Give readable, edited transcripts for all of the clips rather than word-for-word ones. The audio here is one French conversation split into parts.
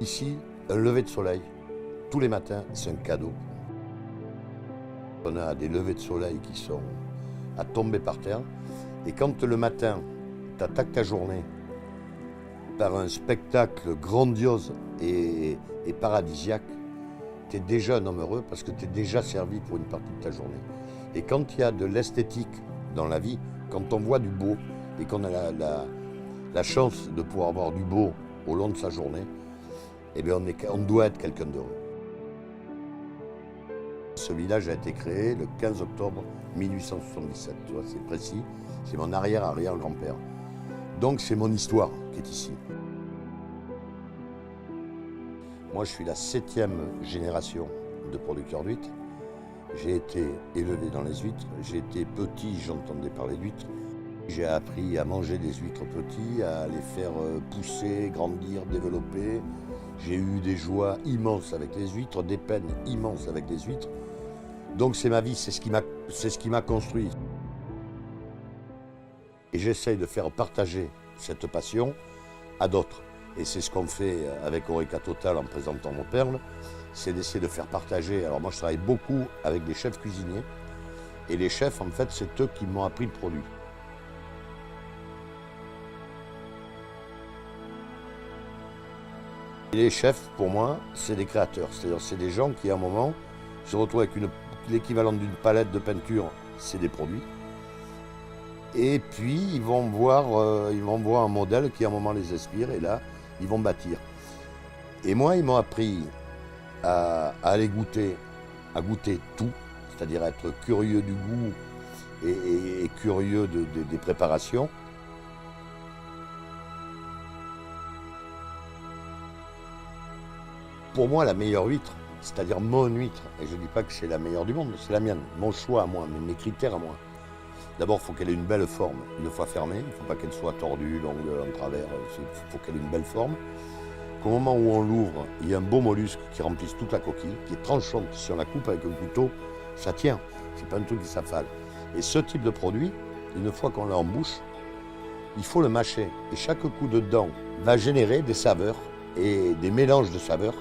Ici, un lever de soleil, tous les matins, c'est un cadeau. On a des levées de soleil qui sont à tomber par terre. Et quand le matin, tu attaques ta journée par un spectacle grandiose et paradisiaque, tu es déjà un homme heureux parce que tu es déjà servi pour une partie de ta journée. Et quand il y a de l'esthétique dans la vie, quand on voit du beau et qu'on a la chance de pouvoir avoir du beau au long de sa journée, eh bien on doit être quelqu'un d'heureux. Ce village a été créé le 15 octobre 1877, tu vois, c'est précis, c'est mon arrière-arrière-grand-père. Donc c'est mon histoire qui est ici. Moi je suis la 7e génération de producteurs d'huîtres. J'ai été élevé dans les huîtres, j'ai été petit, j'entendais parler d'huîtres. J'ai appris à manger des huîtres petits, à les faire pousser, grandir, développer. J'ai eu des joies immenses avec les huîtres, des peines immenses avec les huîtres. Donc c'est ma vie, c'est ce qui m'a construit. Et j'essaye de faire partager cette passion à d'autres. Et c'est ce qu'on fait avec Horeca Total en présentant nos perles, c'est d'essayer de faire partager. Alors moi je travaille beaucoup avec des chefs cuisiniers. Et les chefs, en fait, c'est eux qui m'ont appris le produit. Et les chefs, pour moi, c'est des créateurs. C'est-à-dire c'est des gens qui, à un moment, se retrouvent avec l'équivalent d'une palette de peinture, c'est des produits. Et puis, ils vont voir un modèle qui, à un moment, les inspire. Et là, ils vont bâtir. Et moi, ils m'ont appris à aller goûter, à goûter tout. C'est-à-dire être curieux du goût et curieux des préparations. Pour moi, la meilleure huître, c'est-à-dire mon huître, et je ne dis pas que c'est la meilleure du monde, c'est la mienne, mon choix à moi, mes critères à moi. D'abord, il faut qu'elle ait une belle forme, une fois fermée, il ne faut pas qu'elle soit tordue, longue, en travers, il faut qu'elle ait une belle forme. Qu'au moment où on l'ouvre, il y a un beau mollusque qui remplisse toute la coquille, qui est tranchante, si on la coupe avec un couteau, ça tient, c'est pas un truc qui s'affale. Et ce type de produit, une fois qu'on l'a en bouche, il faut le mâcher. Et chaque coup de dent va générer des saveurs et des mélanges de saveurs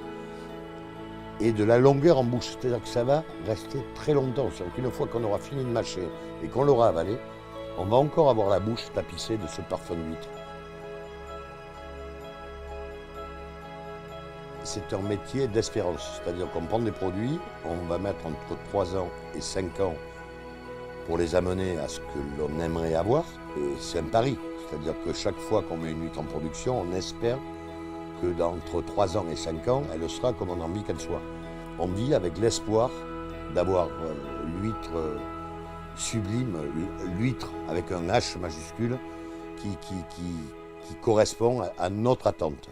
et de la longueur en bouche. C'est-à-dire que ça va rester très longtemps. C'est-à-dire qu'une fois qu'on aura fini de mâcher et qu'on l'aura avalé, on va encore avoir la bouche tapissée de ce parfum d'huître. C'est un métier d'espérance, c'est-à-dire qu'on prend des produits, on va mettre entre 3 ans et 5 ans pour les amener à ce que l'on aimerait avoir. Et c'est un pari, c'est-à-dire que chaque fois qu'on met une huître en production, on espère que d'entre 3 ans et 5 ans, elle sera comme on a envie qu'elle soit. On vit avec l'espoir d'avoir l'huître sublime, l'huître avec un H majuscule qui correspond à notre attente.